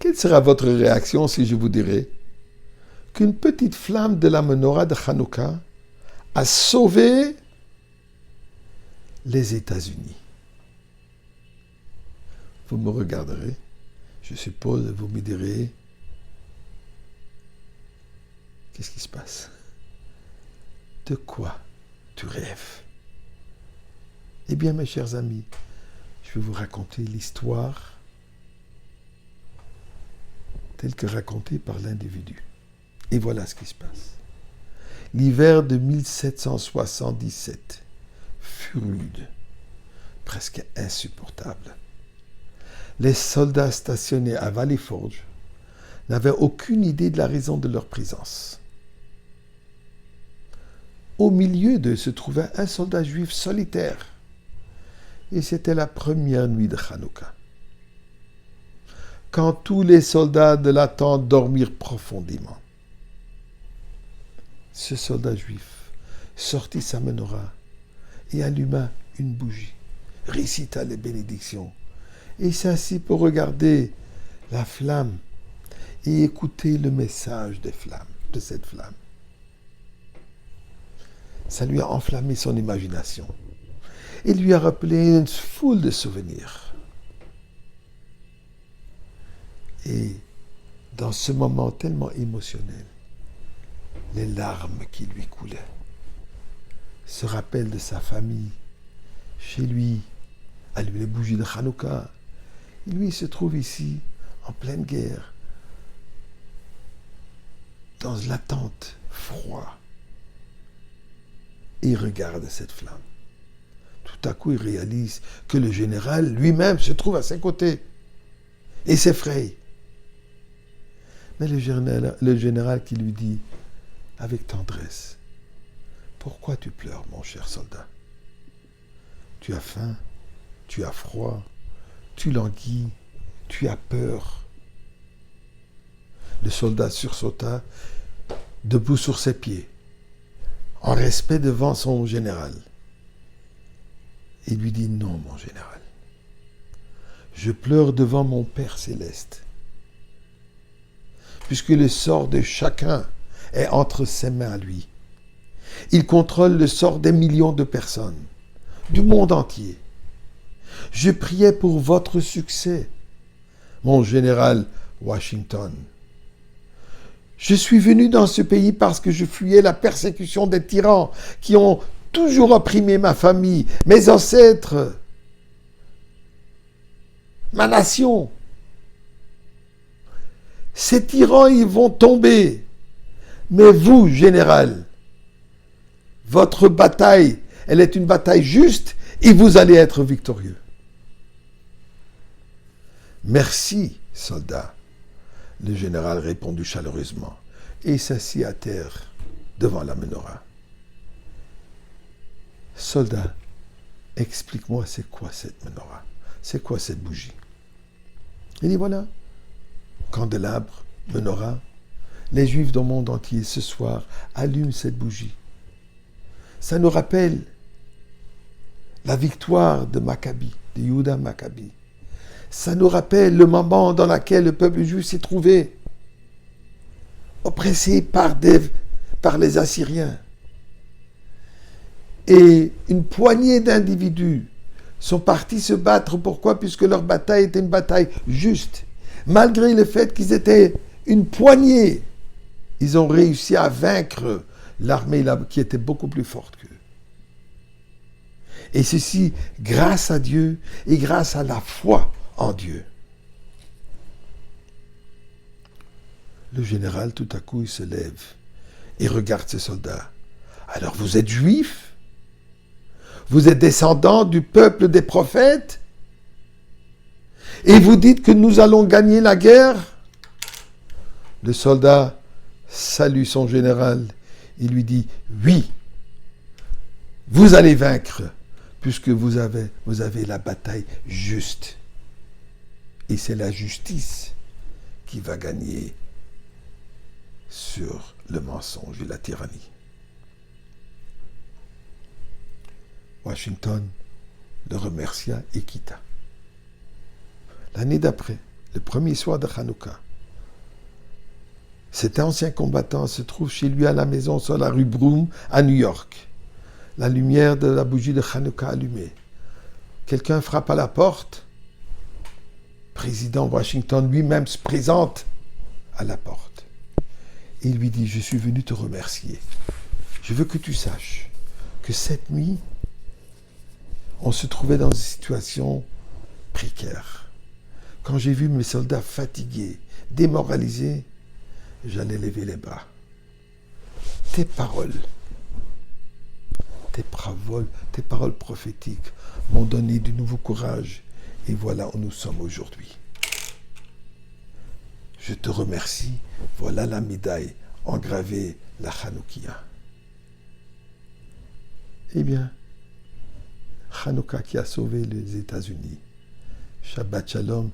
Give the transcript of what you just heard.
Quelle sera votre réaction si je vous dirais qu'une petite flamme de la menorah de Hanouka a sauvé les États-Unis? Vous me regarderez, je suppose, vous me direz, qu'est-ce qui se passe? De quoi tu rêves? Eh bien, mes chers amis, je vais vous raconter l'histoire telle que racontée par l'individu. Et voilà ce qui se passe. L'hiver de 1777 fut rude, presque insupportable. Les soldats stationnés à Valley Forge n'avaient aucune idée de la raison de leur présence. Au milieu d'eux se trouvait un soldat juif solitaire. Et c'était la première nuit de Hanouka. Quand tous les soldats de la tente dormirent profondément, ce soldat juif sortit sa menorah et alluma une bougie, récita les bénédictions et s'assit pour regarder la flamme et écouter le message des flammes, de cette flamme. Ça lui a enflammé son imagination et lui a rappelé une foule de souvenirs. Et dans ce moment tellement émotionnel, les larmes qui lui coulaient, se rappellent de sa famille, chez lui, allume les bougies de Hanouka. Et lui, il se trouve ici, en pleine guerre, dans la tente, froid. Et il regarde cette flamme. Tout à coup, il réalise que le général lui-même se trouve à ses côtés et s'effraie. Mais le général qui lui dit, avec tendresse, « Pourquoi tu pleures, mon cher soldat? Tu as faim, tu as froid, tu languis, tu as peur. » Le soldat sursauta, debout sur ses pieds, en respect devant son général. Il lui dit, « Non, mon général, je pleure devant mon Père céleste, puisque le sort de chacun est entre ses mains à lui. Il contrôle le sort des millions de personnes, du monde entier. Je priais pour votre succès, mon général Washington. Je suis venu dans ce pays parce que je fuyais la persécution des tyrans qui ont toujours opprimé ma famille, mes ancêtres, ma nation. Ces tyrans, ils vont tomber. Mais vous, général, votre bataille, elle est une bataille juste et vous allez être victorieux. Merci, soldat, le général répondit chaleureusement et s'assit à terre devant la menorah. Soldat, explique-moi c'est quoi cette menorah? C'est quoi cette bougie? Il dit voilà, candélabre, menorah, les Juifs du monde entier ce soir allument cette bougie. Ça nous rappelle la victoire de Maccabi, de Yehuda Maccabi. Ça nous rappelle le moment dans lequel le peuple juif s'est trouvé, oppressé par les Assyriens. Et une poignée d'individus sont partis se battre. Pourquoi? Puisque leur bataille était une bataille juste. Malgré le fait qu'ils étaient une poignée, ils ont réussi à vaincre l'armée qui était beaucoup plus forte qu'eux. Et ceci grâce à Dieu et grâce à la foi en Dieu. Le général, tout à coup, il se lève et regarde ses soldats. Alors vous êtes juifs? Vous êtes descendants du peuple des prophètes? Et vous dites que nous allons gagner la guerre? Le soldat salue son général. Il lui dit, oui, vous allez vaincre, puisque vous avez la bataille juste. Et c'est la justice qui va gagner sur le mensonge et la tyrannie. Washington le remercia et quitta. L'année d'après, le premier soir de Hanouka. Cet ancien combattant se trouve chez lui à la maison sur la rue Broome à New York. La lumière de la bougie de Hanouka allumée. Quelqu'un frappe à la porte. Président Washington lui-même se présente à la porte. Il lui dit, je suis venu te remercier. Je veux que tu saches que cette nuit, on se trouvait dans une situation précaire. Quand j'ai vu mes soldats fatigués, démoralisés, j'allais lever les bras. Tes paroles prophétiques m'ont donné du nouveau courage et voilà où nous sommes aujourd'hui. Je te remercie, voilà la médaille engravée, la Hanoukia. Eh bien, Hanouka qui a sauvé les États-Unis. Shabbat Shalom